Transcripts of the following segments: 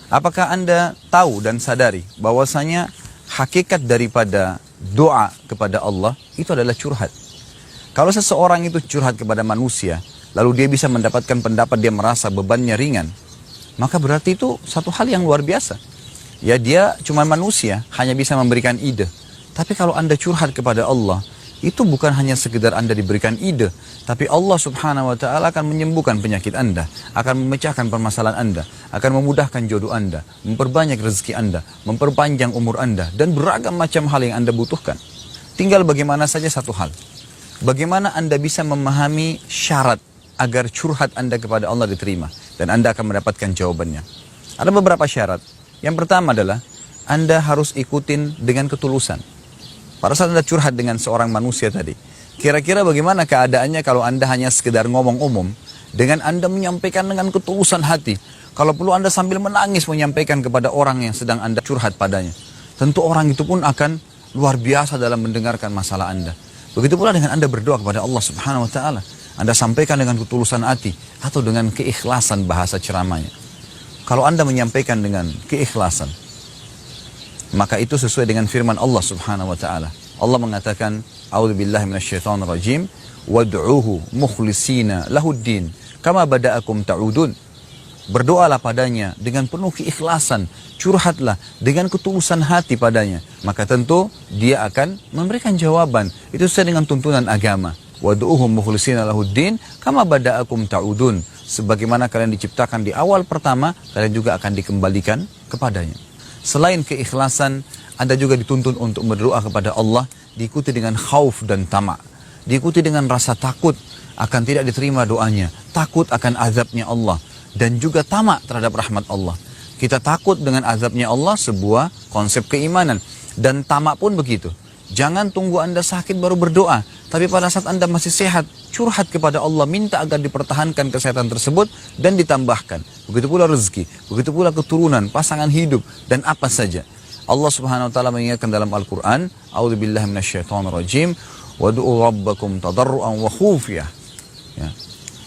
Apakah Anda tahu dan sadari bahwasanya hakikat daripada doa kepada Allah itu adalah curhat. Kalau seseorang itu curhat kepada manusia, lalu dia bisa mendapatkan pendapat, dia merasa bebannya ringan, maka berarti itu satu hal yang luar biasa. Ya, dia cuma manusia, hanya bisa memberikan ide. Tapi kalau Anda curhat kepada Allah, itu bukan hanya sekedar Anda diberikan ide, tapi Allah subhanahu wa ta'ala akan menyembuhkan penyakit Anda, akan memecahkan permasalahan Anda, akan memudahkan jodoh Anda, memperbanyak rezeki Anda, memperpanjang umur Anda, dan beragam macam hal yang Anda butuhkan. Tinggal bagaimana saja satu hal. Bagaimana Anda bisa memahami syarat agar curhat Anda kepada Allah diterima, dan Anda akan mendapatkan jawabannya. Ada beberapa syarat. Yang pertama adalah Anda harus ikutin dengan ketulusan. Pada saat Anda curhat dengan seorang manusia tadi, kira-kira bagaimana keadaannya kalau Anda hanya sekedar ngomong umum, dengan Anda menyampaikan dengan ketulusan hati. Kalau perlu Anda sambil menangis menyampaikan kepada orang yang sedang Anda curhat padanya. Tentu orang itu pun akan luar biasa dalam mendengarkan masalah Anda. Begitu pula dengan Anda berdoa kepada Allah subhanahu wa ta'ala. Anda sampaikan dengan ketulusan hati atau dengan keikhlasan bahasa ceramahnya. Kalau Anda menyampaikan dengan keikhlasan, maka itu sesuai dengan firman Allah subhanahu wa ta'ala. Allah mengatakan, A'udzubillahi minasyaitonirrajim, wad'uhu mukhlisina lahuddin, kama bada'akum ta'udun. Berdoalah padanya dengan penuh keikhlasan, curhatlah dengan ketulusan hati padanya. Maka tentu dia akan memberikan jawaban. Itu sesuai dengan tuntunan agama. Wad'uhu mukhlisina lahuddin, kama bada'akum ta'udun. Sebagaimana kalian diciptakan di awal pertama, kalian juga akan dikembalikan kepadanya. Selain keikhlasan, Anda juga dituntun untuk berdoa kepada Allah, diikuti dengan khauf dan tamak. Diikuti dengan rasa takut akan tidak diterima doanya, takut akan azabnya Allah, dan juga tamak terhadap rahmat Allah. Kita takut dengan azabnya Allah, sebuah konsep keimanan. Dan tamak pun begitu. Jangan tunggu Anda sakit baru berdoa, tapi pada saat Anda masih sehat, curhat kepada Allah, minta agar dipertahankan kesehatan tersebut dan ditambahkan. Begitu pula rezeki, begitu pula keturunan, pasangan hidup, dan apa saja. Allah subhanahu wa ta'ala mengingatkan dalam Al-Quran, A'udzubillahi minasyaitonirrajim, wadu'u rabbakum tadarru'an wa khufiyah. Ya.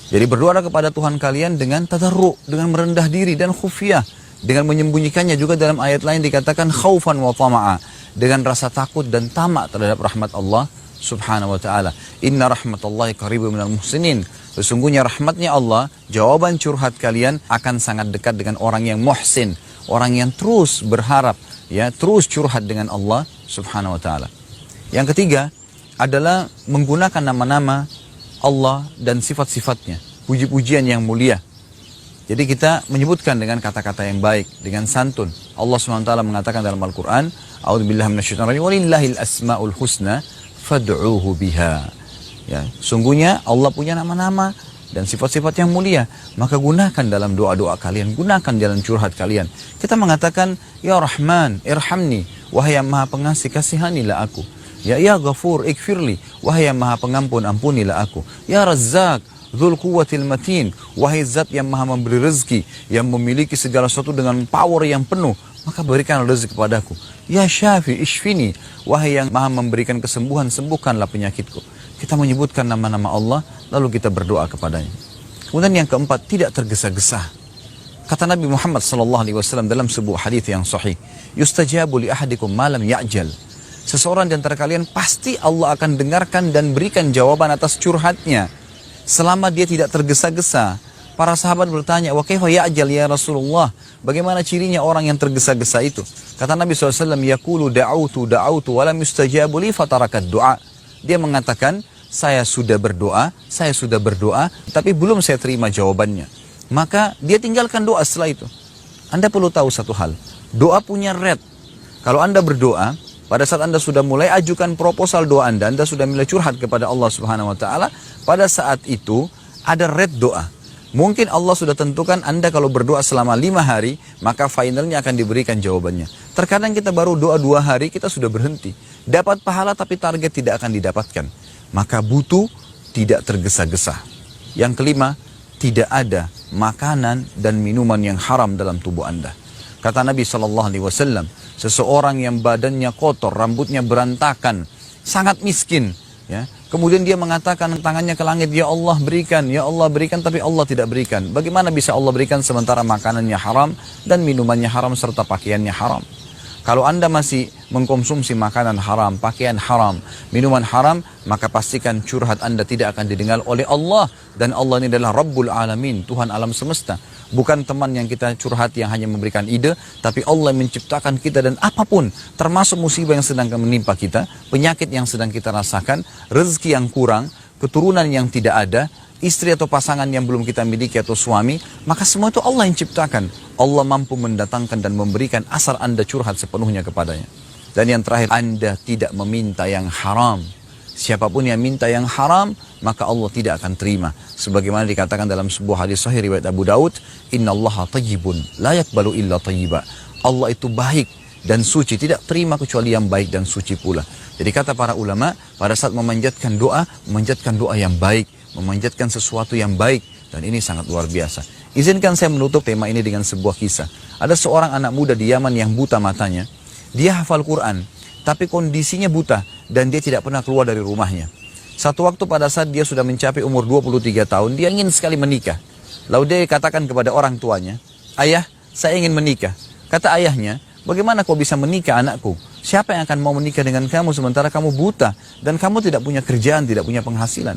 Jadi berdoa kepada Tuhan kalian dengan tadarru', dengan merendah diri dan khufiyah. Dengan menyembunyikannya juga dalam ayat lain dikatakan khaufan wa tama'a. Dengan rasa takut dan tamak terhadap rahmat Allah subhanahu wa ta'ala. Inna rahmatallahi qaribun minal muhsinin. Sesungguhnya rahmatnya Allah, jawaban curhat kalian akan sangat dekat dengan orang yang muhsin. Orang yang terus berharap, ya, terus curhat dengan Allah subhanahu wa ta'ala. Yang ketiga adalah menggunakan nama-nama Allah dan sifat-sifatnya. Puji-pujian yang mulia. Jadi kita menyebutkan dengan kata-kata yang baik, dengan santun. Allah SWT mengatakan dalam Al-Quran, A'udzubillahi minasyaitonirrajim, walillahil asma'ul husna fad'uuhu biha. Ya, sungguhnya Allah punya nama-nama dan sifat-sifat yang mulia. Maka gunakan dalam doa-doa kalian, gunakan dalam curhat kalian. Kita mengatakan, Ya Rahman, irhamni, wahai yang maha pengasih, kasihanilah aku. Ya Ghafur, ikfirli, wahai yang maha pengampun, ampunilah aku. Ya Razzaq, Dzul Quwwatil Matin, wahai zat yang maha memberi rezeki, yang memiliki segala sesuatu dengan power yang penuh, maka berikan rezeki kepadaku. Ya Syafi, ishfini, wahai yang maha memberikan kesembuhan, sembuhkanlah penyakitku. Kita menyebutkan nama-nama Allah, lalu kita berdoa kepadanya. Kemudian yang keempat, tidak tergesa-gesa. Kata Nabi Muhammad SAW dalam sebuah hadis yang sahih, yustajabu li ahadikum ma lam ya'jal. Seseorang di antara kalian pasti Allah akan dengarkan dan berikan jawaban atas curhatnya, selama dia tidak tergesa-gesa. Para sahabat bertanya, wa kaifa ya'jal ya Rasulullah? Bagaimana cirinya orang yang tergesa-gesa itu? Kata Nabi SAW, yaqulu da'autu wa lam yustajabu li fatarakat du'a. Dia mengatakan, saya sudah berdoa, tapi belum saya terima jawabannya. Maka dia tinggalkan doa setelah itu. Anda perlu tahu satu hal, doa punya rate. Kalau Anda berdoa, pada saat Anda sudah mulai ajukan proposal doa Anda sudah mulai curhat kepada Allah Subhanahu wa taala, pada saat itu ada rate doa. Mungkin Allah sudah tentukan Anda kalau berdoa selama 5 hari, maka finalnya akan diberikan jawabannya. Terkadang kita baru doa 2 hari, kita sudah berhenti. Dapat pahala tapi target tidak akan didapatkan. Maka butuh tidak tergesa-gesa. Yang kelima, tidak ada makanan dan minuman yang haram dalam tubuh Anda. Kata Nabi SAW, seseorang yang badannya kotor, rambutnya berantakan, sangat miskin, Ya. Kemudian dia mengatakan tangannya ke langit, ya Allah berikan, tapi Allah tidak berikan. Bagaimana bisa Allah berikan sementara makanannya haram dan minumannya haram serta pakaiannya haram? Kalau Anda masih mengkonsumsi makanan haram, pakaian haram, minuman haram, maka pastikan curhat Anda tidak akan didengar oleh Allah. Dan Allah ini adalah Rabbul Alamin, Tuhan alam semesta. Bukan teman yang kita curhat yang hanya memberikan ide, tapi Allah menciptakan kita dan apapun, termasuk musibah yang sedang menimpa kita, penyakit yang sedang kita rasakan, rezeki yang kurang, keturunan yang tidak ada, istri atau pasangan yang belum kita miliki atau suami, maka semua itu Allah yang ciptakan. Allah mampu mendatangkan dan memberikan asal Anda curhat sepenuhnya kepadanya. Dan yang terakhir, Anda tidak meminta yang haram. Siapapun yang minta yang haram, maka Allah tidak akan terima. Sebagaimana dikatakan dalam sebuah hadis sahih riwayat Abu Daud, Innallaha tayyibun, la yakbalu illa tayyiba. Allah itu baik dan suci, tidak terima kecuali yang baik dan suci pula. Jadi kata para ulama, pada saat memanjatkan doa yang baik, memanjatkan sesuatu yang baik, dan ini sangat luar biasa. Izinkan saya menutup tema ini dengan sebuah kisah. Ada seorang anak muda di Yaman yang buta matanya. Dia hafal Quran, tapi kondisinya buta dan dia tidak pernah keluar dari rumahnya. Satu waktu pada saat dia sudah mencapai umur 23 tahun, dia ingin sekali menikah. Lalu dia katakan kepada orang tuanya, "Ayah, saya ingin menikah." Kata ayahnya, "Bagaimana kau bisa menikah, anakku? Siapa yang akan mau menikah dengan kamu sementara kamu buta dan kamu tidak punya kerjaan, tidak punya penghasilan?"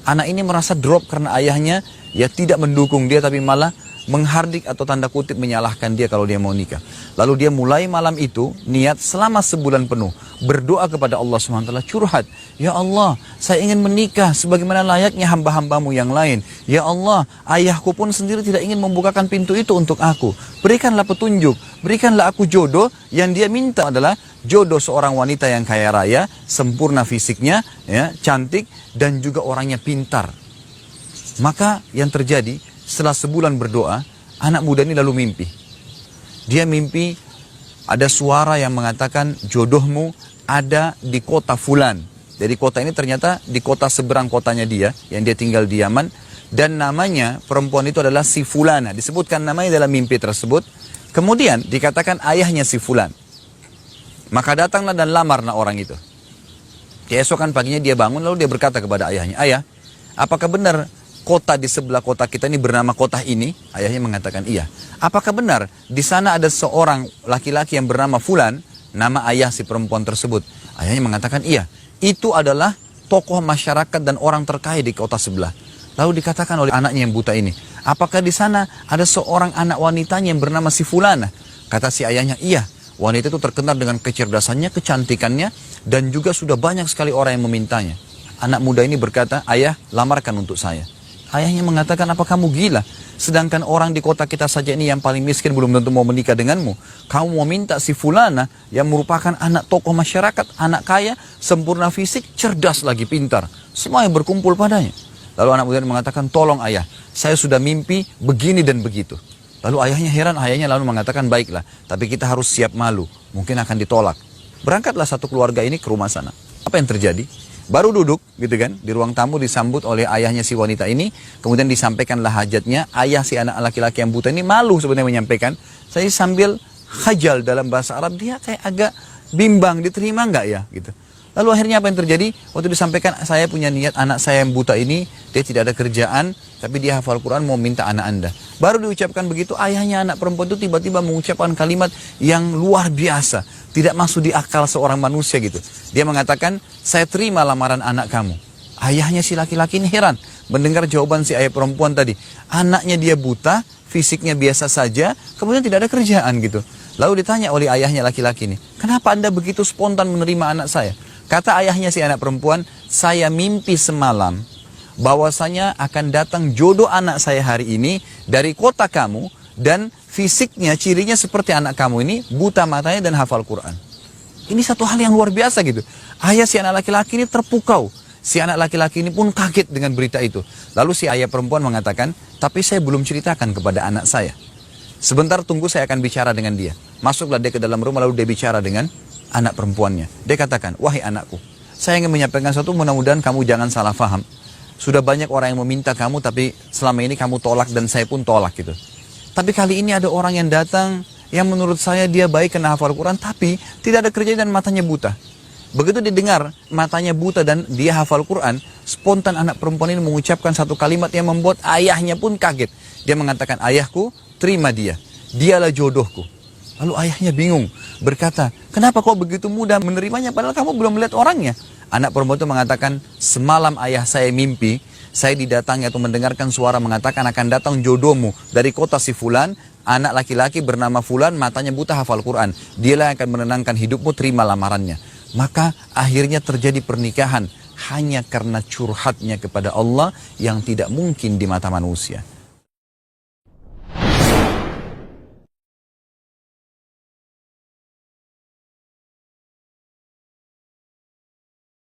Anak ini merasa drop karena ayahnya ya tidak mendukung dia, tapi malah menghardik atau tanda kutip menyalahkan dia kalau dia mau nikah. Lalu dia mulai malam itu niat selama sebulan penuh berdoa kepada Allah SWT, curhat, "Ya Allah, saya ingin menikah sebagaimana layaknya hamba-hambamu yang lain. Ya Allah, ayahku pun sendiri tidak ingin membukakan pintu itu untuk aku. Berikanlah petunjuk, berikanlah aku jodoh." Yang dia minta adalah jodoh seorang wanita yang kaya raya, sempurna fisiknya, ya, cantik, dan juga orangnya pintar. Maka yang terjadi, setelah sebulan berdoa, anak muda ini lalu mimpi. Dia mimpi ada suara yang mengatakan jodohmu ada di kota Fulan. Jadi kota ini ternyata di kota seberang kotanya dia, yang dia tinggal di Yaman. Dan namanya perempuan itu adalah si Fulana. Disebutkan namanya dalam mimpi tersebut. Kemudian dikatakan ayahnya si Fulan. Maka datanglah dan lamarlah orang itu. Keesokan paginya dia bangun lalu dia berkata kepada ayahnya, "Ayah, apakah benar kota di sebelah kota kita ini bernama kota ini?" Ayahnya mengatakan, "Iya." "Apakah benar di sana ada seorang laki-laki yang bernama Fulan?" Nama ayah si perempuan tersebut. Ayahnya mengatakan, "Iya." Itu adalah tokoh masyarakat dan orang terkaya di kota sebelah. Lalu dikatakan oleh anaknya yang buta ini, "Apakah di sana ada seorang anak wanitanya yang bernama si Fulana?" Kata si ayahnya, "Iya." Wanita itu terkenal dengan kecerdasannya, kecantikannya, dan juga sudah banyak sekali orang yang memintanya. Anak muda ini berkata, "Ayah, lamarkan untuk saya." Ayahnya mengatakan, "Apa kamu gila? Sedangkan orang di kota kita saja ini yang paling miskin belum tentu mau menikah denganmu. Kamu mau minta si Fulana yang merupakan anak tokoh masyarakat, anak kaya, sempurna fisik, cerdas lagi, pintar. Semua yang berkumpul padanya." Lalu anak muda mengatakan, "Tolong ayah, saya sudah mimpi begini dan begitu." Lalu ayahnya heran, ayahnya lalu mengatakan, "Baiklah, tapi kita harus siap malu, mungkin akan ditolak." Berangkatlah satu keluarga ini ke rumah sana. Apa yang terjadi? Baru duduk gitu kan, di ruang tamu disambut oleh ayahnya si wanita ini, kemudian disampaikanlah hajatnya. Ayah si anak laki-laki yang buta ini malu sebenarnya menyampaikan. Saya sambil khajal dalam bahasa Arab, dia kayak agak bimbang, diterima nggak ya gitu. Lalu akhirnya apa yang terjadi? Waktu disampaikan, "Saya punya niat anak saya yang buta ini, dia tidak ada kerjaan, tapi dia hafal Quran, mau minta anak Anda." Baru diucapkan begitu, ayahnya anak perempuan itu tiba-tiba mengucapkan kalimat yang luar biasa. Tidak masuk di akal seorang manusia gitu. Dia mengatakan, "Saya terima lamaran anak kamu." Ayahnya si laki-laki ini heran mendengar jawaban si ayah perempuan tadi. Anaknya dia buta, fisiknya biasa saja, kemudian tidak ada kerjaan gitu. Lalu ditanya oleh ayahnya laki-laki ini, "Kenapa Anda begitu spontan menerima anak saya?" Kata ayahnya si anak perempuan, "Saya mimpi semalam bahwasanya akan datang jodoh anak saya hari ini dari kota kamu dan fisiknya, cirinya seperti anak kamu ini, buta matanya dan hafal Quran." Ini satu hal yang luar biasa gitu. Ayah si anak laki-laki ini terpukau. Si anak laki-laki ini pun kaget dengan berita itu. Lalu si ayah perempuan mengatakan, "Tapi saya belum ceritakan kepada anak saya. Sebentar tunggu, saya akan bicara dengan dia." Masuklah dia ke dalam rumah lalu dia bicara dengan anak perempuannya. Dia katakan, "Wahai anakku, saya ingin menyampaikan sesuatu, mudah-mudahan kamu jangan salah faham. Sudah banyak orang yang meminta kamu, tapi selama ini kamu tolak dan saya pun tolak gitu. Tapi kali ini ada orang yang datang, yang menurut saya dia baik kena hafal Quran, tapi tidak ada kerja dan matanya buta. Begitu didengar matanya buta dan dia hafal Quran, spontan anak perempuan ini mengucapkan satu kalimat yang membuat ayahnya pun kaget. Dia mengatakan, ayahku terima dia, dialah jodohku. Lalu ayahnya bingung, berkata, kenapa kau begitu mudah menerimanya padahal kamu belum melihat orangnya? Anak perempuan itu mengatakan, semalam ayah saya mimpi, saya didatangi atau mendengarkan suara mengatakan akan datang jodohmu dari kota si fulan, anak laki-laki bernama fulan, matanya buta hafal Quran. Dialah yang akan menenangkan hidupmu, terima lamarannya. Maka akhirnya terjadi pernikahan hanya karena curhatnya kepada Allah yang tidak mungkin di mata manusia.